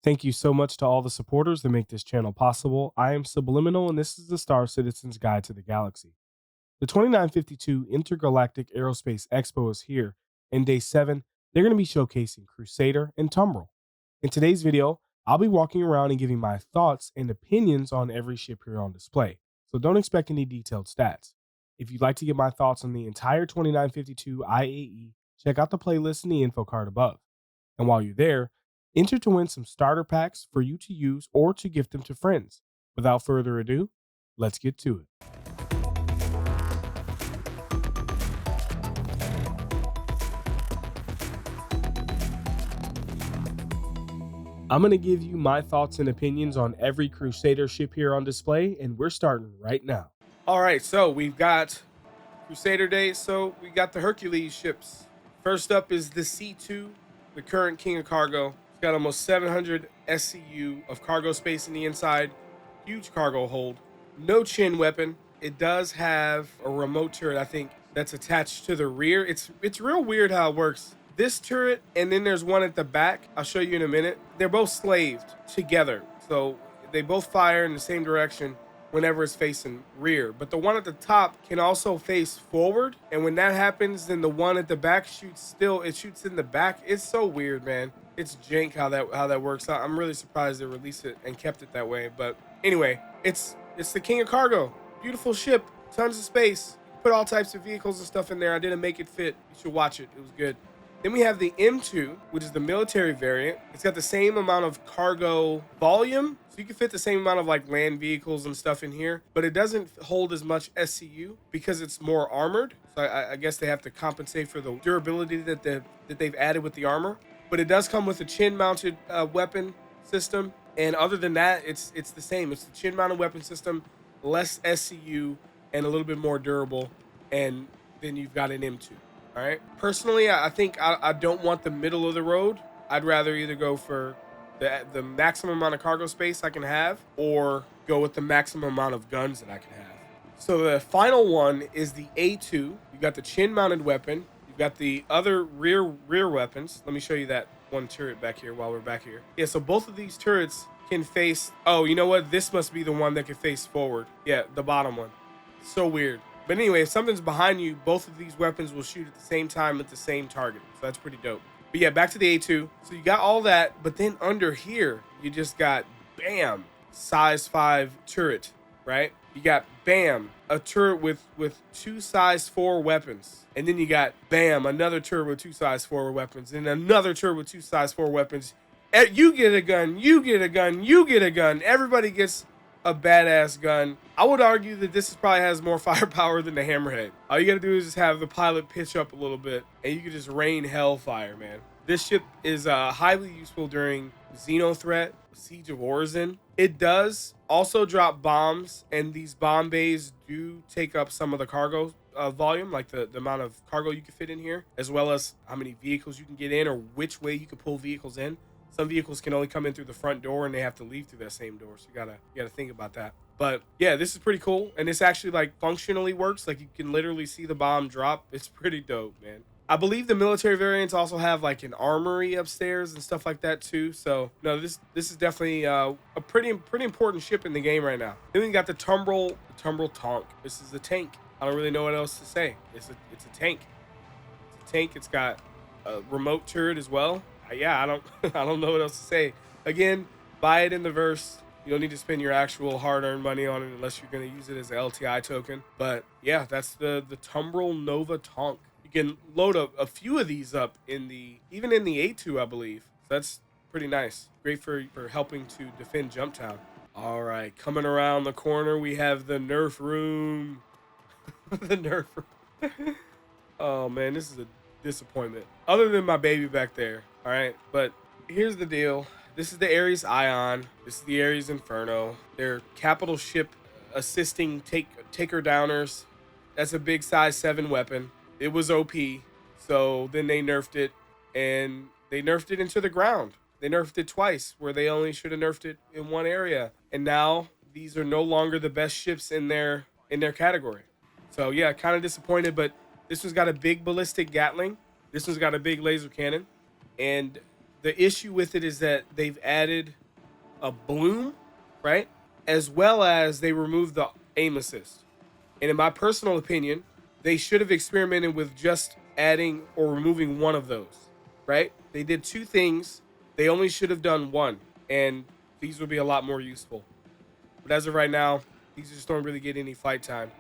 Thank you so much to all the supporters that make this channel possible. I am Subliminal, and this is the Star Citizen's Guide to the Galaxy. The 2952 Intergalactic Aerospace Expo is here, and day 7, they're going to be showcasing Crusader and Tumbril. In today's video, I'll be walking around and giving my thoughts and opinions on every ship here on display, so don't expect any detailed stats. If you'd like to get my thoughts on the entire 2952 IAE, check out the playlist in the info card above. And while you're there, enter to win some starter packs for you to use or to gift them to friends. Without further ado, let's get to it. I'm going to give you my thoughts and opinions on every Crusader ship here on display, and we're starting right now. All right, so we've got Crusader Day, so we got the Hercules ships. First up is the C2, the current king of cargo. It's got almost 700 SCU of cargo space in the inside, huge cargo hold, no chin weapon. It does have a remote turret, I think, that's attached to the rear. It's real weird how it works. This turret, and then there's one at the back. I'll show you in a minute. They're both slaved together, so they both fire in the same direction whenever it's facing rear. But the one at the top can also face forward, and when that happens, then the one at the back shoots in the back. It's so weird, man. It's jank how that works out. I'm really surprised they released it and kept it that way. But anyway, it's the king of cargo. Beautiful ship, tons of space. Put all types of vehicles and stuff in there. I didn't make it fit. You should watch it. It was good. Then we have the M2, which is the military variant. It's got the same amount of cargo volume, so you can fit the same amount of like land vehicles and stuff in here, but it doesn't hold as much SCU because it's more armored. So I guess they have to compensate for the durability that they've added with the armor. But it does come with a chin-mounted weapon system, and other than that, it's the same. It's the chin-mounted weapon system, less SCU, and a little bit more durable, and then you've got an M2. All right. Personally, I think I don't want the middle of the road. I'd rather either go for the maximum amount of cargo space I can have, or go with the maximum amount of guns that I can have. So the final one is the A2. You've got the chin-mounted weapon. You've got the other rear weapons. Let me show you that one turret back here while we're back here. Yeah, so both of these turrets can face... Oh, you know what? This must be the one that can face forward. Yeah, the bottom one. So weird. But anyway, if something's behind you, both of these weapons will shoot at the same time at the same target. So that's pretty dope. But yeah, back to the A2. So you got all that, but then under here, you just got, bam, size 5 turret, right? You got, bam, a turret with 2 size 4 weapons. And then you got, bam, another turret with 2 size 4 weapons. And another turret with 2 size 4 weapons. You get a gun, you get a gun, you get a gun. Everybody gets a badass gun. I would argue that this probably has more firepower than the Hammerhead. All you gotta do is just have the pilot pitch up a little bit, and you can just rain hellfire, man. This ship is highly useful during Xeno threat, Siege of Orison. It does also drop bombs, and these bomb bays do take up some of the cargo volume, like the amount of cargo you can fit in here, as well as how many vehicles you can get in or which way you can pull vehicles in. Some vehicles can only come in through the front door, and they have to leave through that same door. So you gotta think about that. But yeah, this is pretty cool, and this actually like functionally works. Like you can literally see the bomb drop. It's pretty dope, man. I believe the military variants also have like an armory upstairs and stuff like that too. So no, this is definitely a pretty important ship in the game right now. Then we got the Tumbril tank. This is a tank. I don't really know what else to say. It's a tank. It's a tank. It's got a remote turret as well. Yeah, I don't know what else to say. Again, buy it in the verse. You don't need to spend your actual hard-earned money on it unless you're going to use it as an LTI token. But yeah, that's the Tumbril Nova tank. You can load a few of these up even in the A2, I believe. So that's pretty nice. Great for helping to defend Jumptown. All right, coming around the corner, we have the Nerf room. The Nerf room. Oh man, this is a disappointment. Other than my baby back there. All right, but here's the deal. This is the Aries Ion. This is the Aries Inferno. They're capital ship assisting taker downers. That's a big size 7 weapon. It was OP, so then they nerfed it, and they nerfed it into the ground. They nerfed it twice, where they only should have nerfed it in one area. And now these are no longer the best ships in their category. So yeah, kind of disappointed, but this one's got a big ballistic Gatling. This one's got a big laser cannon. And the issue with it is that they've added a bloom, right? As well as they removed the aim assist. And in my personal opinion, they should have experimented with just adding or removing one of those, right? They did two things. They only should have done one, and these would be a lot more useful. But as of right now, these just don't really get any fight time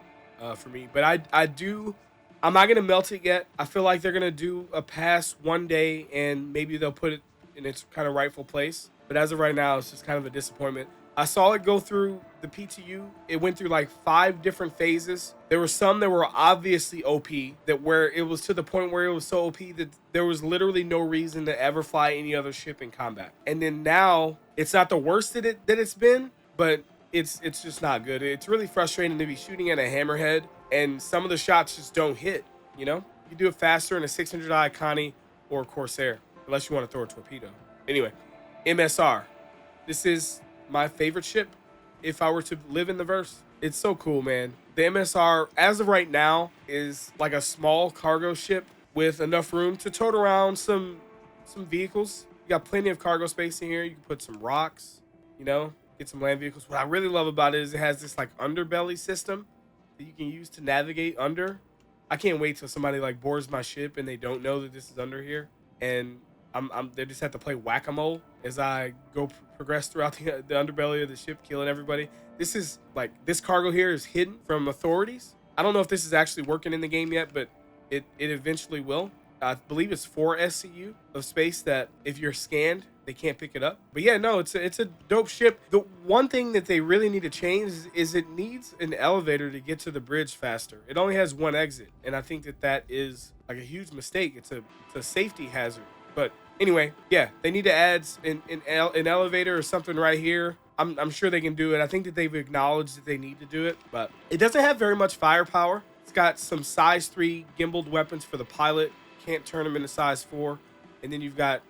for me. But I'm not gonna melt it yet. I feel like they're gonna do a pass one day, and maybe they'll put it in its kind of rightful place. But as of right now, it's just kind of a disappointment. I saw it go through the PTU. It went through like 5 different phases. There were some that were obviously OP, that where it was to the point where it was so OP that there was literally no reason to ever fly any other ship in combat. And then now it's not the worst that it's been, but it's just not good. It's really frustrating to be shooting at a hammerhead and some of the shots just don't hit. You know, you do it faster in a 600i Connie or Corsair, unless you want to throw a torpedo. Anyway, MSR. This is my favorite ship if I were to live in the verse. It's so cool, man. The MSR, as of right now, is like a small cargo ship with enough room to tote around some vehicles. You got plenty of cargo space in here. You can put some rocks, you know, get some land vehicles. What I really love about it is it has this like underbelly system that you can use to navigate under. I can't wait till somebody like boards my ship and they don't know that this is under here, and they just have to play whack-a-mole as I go progress throughout the underbelly of the ship, killing everybody. This is like, this cargo here is hidden from authorities. I don't know if this is actually working in the game yet, but it eventually will. I believe it's 4 SCU of space that if you're scanned, they can't pick it up. But yeah, no, it's a dope ship. The one thing that they really need to change is it needs an elevator to get to the bridge faster. It only has one exit, and I think that is like a huge mistake. It's a safety hazard. But anyway, yeah, they need to add an elevator or something right here. I'm sure they can do it. I think that they've acknowledged that they need to do it, but it doesn't have very much firepower. It's got some size 3 gimbaled weapons for the pilot. Can't turn them into size 4. And then you've got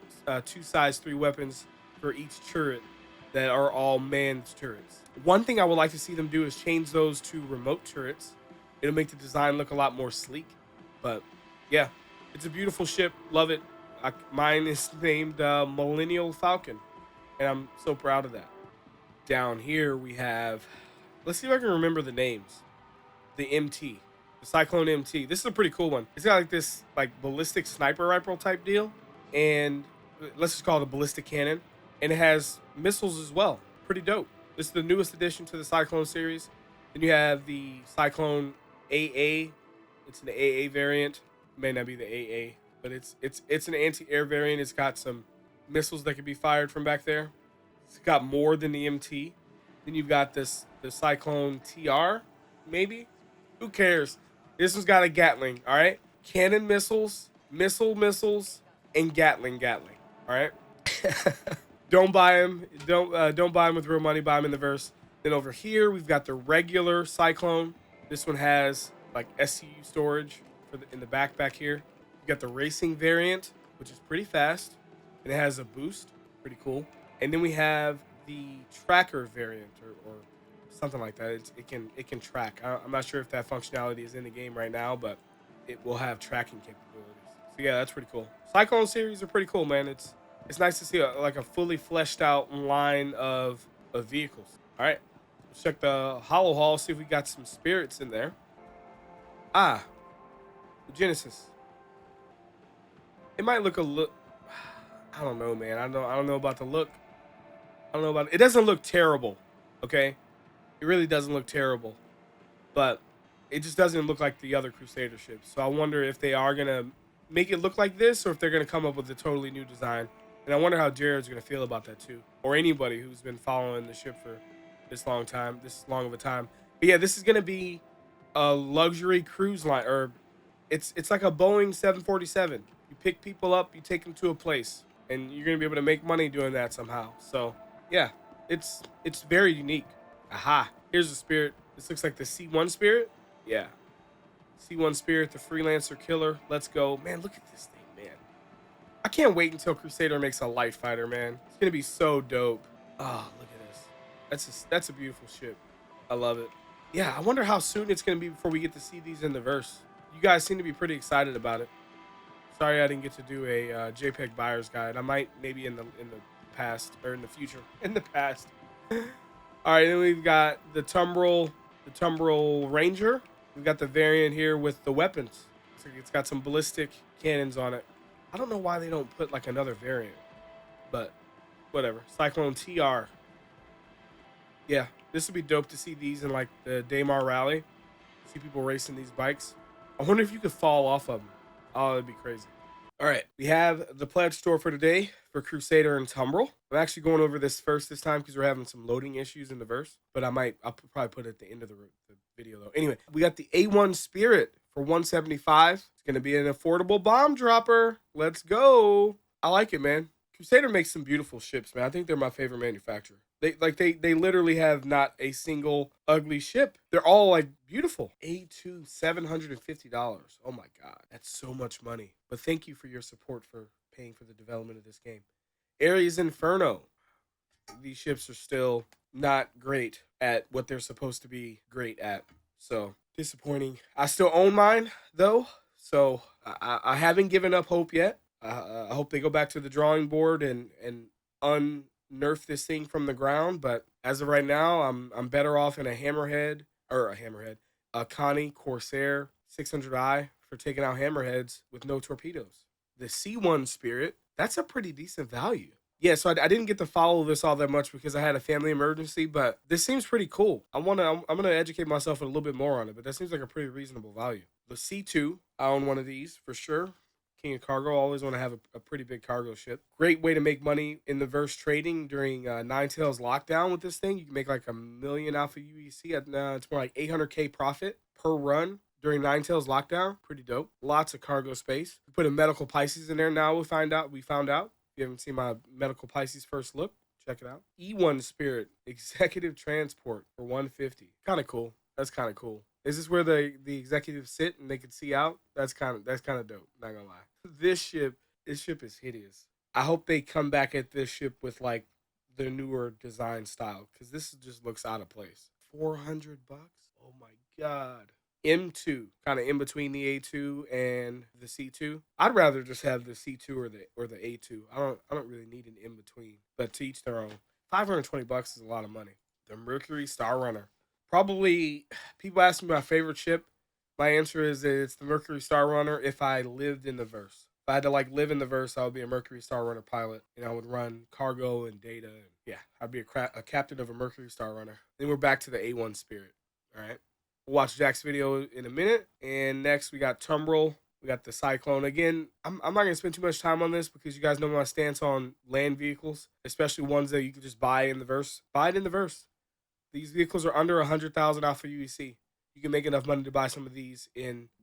2 size 3 weapons for each turret that are all manned turrets. One thing I would like to see them do is change those to remote turrets. It'll make the design look a lot more sleek. But yeah, it's a beautiful ship. Love it. Mine is named Millennial Falcon, and I'm so proud of that. Down here we have, let's see if I can remember the names. The MT, the Cyclone MT. This is a pretty cool one. It's got like this like ballistic sniper rifle type deal, and let's just call it a ballistic cannon, and it has missiles as well. Pretty dope. This is the newest addition to the Cyclone series. Then you have the Cyclone AA. It's an AA variant. It may not be the AA, but it's an anti-air variant. It's got some missiles that can be fired from back there. It's got more than the MT. Then you've got the Cyclone TR, maybe? Who cares? This one's got a Gatling, all right? Cannon missiles, missiles, and Gatling, all right? Don't buy them. Don't buy them with real money. Buy them in the verse. Then over here, we've got the regular Cyclone. This one has like SCU storage in the back here. You got the racing variant, which is pretty fast, and it has a boost. Pretty cool. And then we have the tracker variant or something like that. It can track. I'm not sure if that functionality is in the game right now, but it will have tracking capabilities. So yeah, that's pretty cool. Cyclone series are pretty cool, man. It's nice to see like a fully fleshed out line of vehicles. All right, let's check the Hollow Hall, see if we got some spirits in there. The Genesis. It might look a look. I don't know, man. I don't know about the look. I don't know about it. It doesn't look terrible, okay? It really doesn't look terrible, but it just doesn't look like the other Crusader ships. So I wonder if they are gonna make it look like this, or if they're gonna come up with a totally new design. And I wonder how Jared's gonna feel about that too, or anybody who's been following the ship for this long of a time. But yeah, this is gonna be a luxury cruise line, or it's like a Boeing 747. You pick people up, you take them to a place, and you're gonna be able to make money doing that somehow. So yeah, it's very unique. Aha, here's the spirit. This looks like the C1 spirit. Yeah, C1 spirit, the freelancer killer. Let's go, man. Look at this thing, man. I can't wait until Crusader makes a light fighter, man. It's gonna be so dope. Oh, look at this. That's a beautiful ship. I love it. Yeah, I wonder how soon it's gonna be before we get to see these in the verse. You guys seem to be pretty excited about it. Sorry I didn't get to do a JPEG buyer's guide. I might maybe in the past or in the future. In the past. All right, then we've got the Tumbril Ranger. We've got the variant here with the weapons. So it's got some ballistic cannons on it. I don't know why they don't put like another variant, but whatever. Cyclone TR. Yeah, this would be dope to see these in like the Daymar Rally. See people racing these bikes. I wonder if you could fall off of them. Oh, that'd be crazy. All right, we have the pledge store for today for Crusader and Tumbril. I'm actually going over this first this time because we're having some loading issues in the verse, but I'll probably put it at the end of the video though. Anyway, we got the A1 Spirit for 175. It's gonna be an affordable bomb dropper. Let's go. I like it, man. Crusader makes some beautiful ships, man. I think they're my favorite manufacturer. They literally have not a single ugly ship. They're all like beautiful. A2 $750. Oh my god, that's so much money. But thank you for your support for paying for the development of this game. Aries Inferno. These ships are still not great at what they're supposed to be great at. So disappointing. I still own mine though, so I haven't given up hope yet. I hope they go back to the drawing board and unnerf this thing from the ground. But as of right now, I'm better off in a Connie Corsair 600i for taking out hammerheads with no torpedoes. The C1 Spirit, that's a pretty decent value. Yeah, so I didn't get to follow this all that much because I had a family emergency, but this seems pretty cool. I'm gonna educate myself a little bit more on it, but that seems like a pretty reasonable value. The C2, I own one of these for sure. King of Cargo, always want to have a pretty big cargo ship. Great way to make money in the verse trading during Ninetales lockdown with this thing. You can make like $1 million off of UEC. It's more like 800K profit per run during Ninetales lockdown. Pretty dope. Lots of cargo space. We put a medical Pisces in there now. We found out. If you haven't seen my medical Pisces first look, check it out. E1 Spirit Executive Transport for 150. Kind of cool. That's kind of cool. Is this where the executives sit and they can see out? That's kind of dope. Not gonna lie. This ship is hideous. I hope they come back at this ship with like the newer design style because this just looks out of place. $400. Oh my god. M2, kind of in between the A2 and the C2. I'd rather just have the C2 or the A2. I don't really need an in between, but to each their own. $520 is a lot of money. The Mercury Star Runner. Probably, people ask me my favorite ship. My answer is that it's the Mercury Star Runner if I lived in the verse. If I had to like live in the verse, I would be a Mercury Star Runner pilot, and I would run cargo and data. And yeah, I'd be a captain of a Mercury Star Runner. Then we're back to the A1 Spirit. All right. We'll watch Jack's video in a minute. And next we got Tumbril. We got the Cyclone. Again, I'm not going to spend too much time on this because you guys know my stance on land vehicles, especially ones that you can just buy in the verse. Buy it in the verse. These vehicles are under 100,000 off of UEC. You can make enough money to buy some of these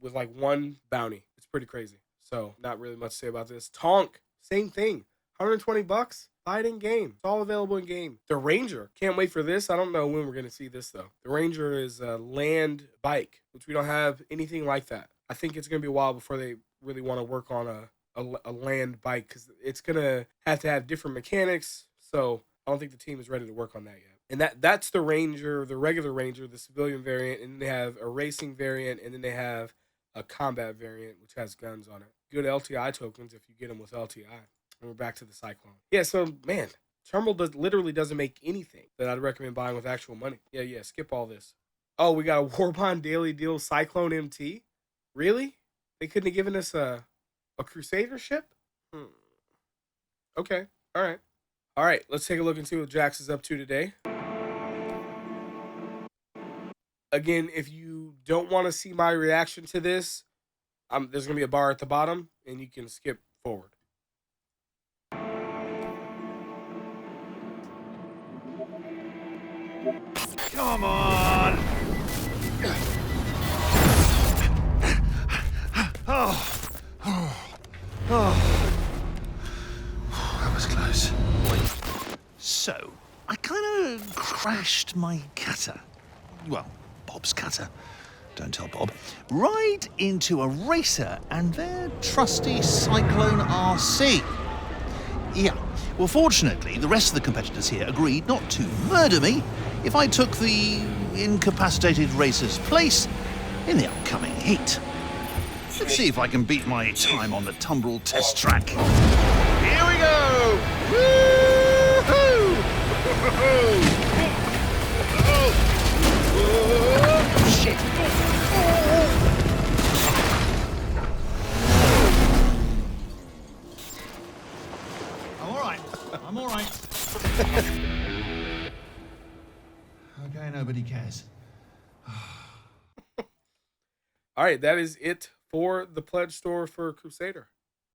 with like one bounty. It's pretty crazy. So not really much to say about this. Tonk, same thing. $120. Buy it in game. It's all available in game. The Ranger. Can't wait for this. I don't know when we're going to see this though. The Ranger is a land bike, which we don't have anything like that. I think it's going to be a while before they really want to work on a land bike because it's going to have different mechanics. So I don't think the team is ready to work on that yet. And that's the Ranger, the regular Ranger, the civilian variant, and then they have a racing variant, and then they have a combat variant, which has guns on it. Good LTI tokens if you get them with LTI. And we're back to the Cyclone. Yeah, so, man, Tumbril literally doesn't make anything that I'd recommend buying with actual money. Yeah, skip all this. Oh, we got a Warbond Daily Deal Cyclone MT? Really? They couldn't have given us a Crusader ship? Okay, all right. All right, let's take a look and see what Jax is up to today. Again, if you don't want to see my reaction to this, there's going to be a bar at the bottom, and you can skip forward. Come on! That was close. So, I kind of crashed my cutter. Well, Bob's cutter. Don't tell Bob. Right into a racer and their trusty Cyclone RC. Yeah, well, fortunately, the rest of the competitors here agreed not to murder me if I took the incapacitated racer's place in the upcoming heat. Let's see if I can beat my time on the Tumbril test track. Here we go! Woo-hoo! Shit! I'm all right. Okay, nobody cares. All right, that is it for the pledge store for Crusader.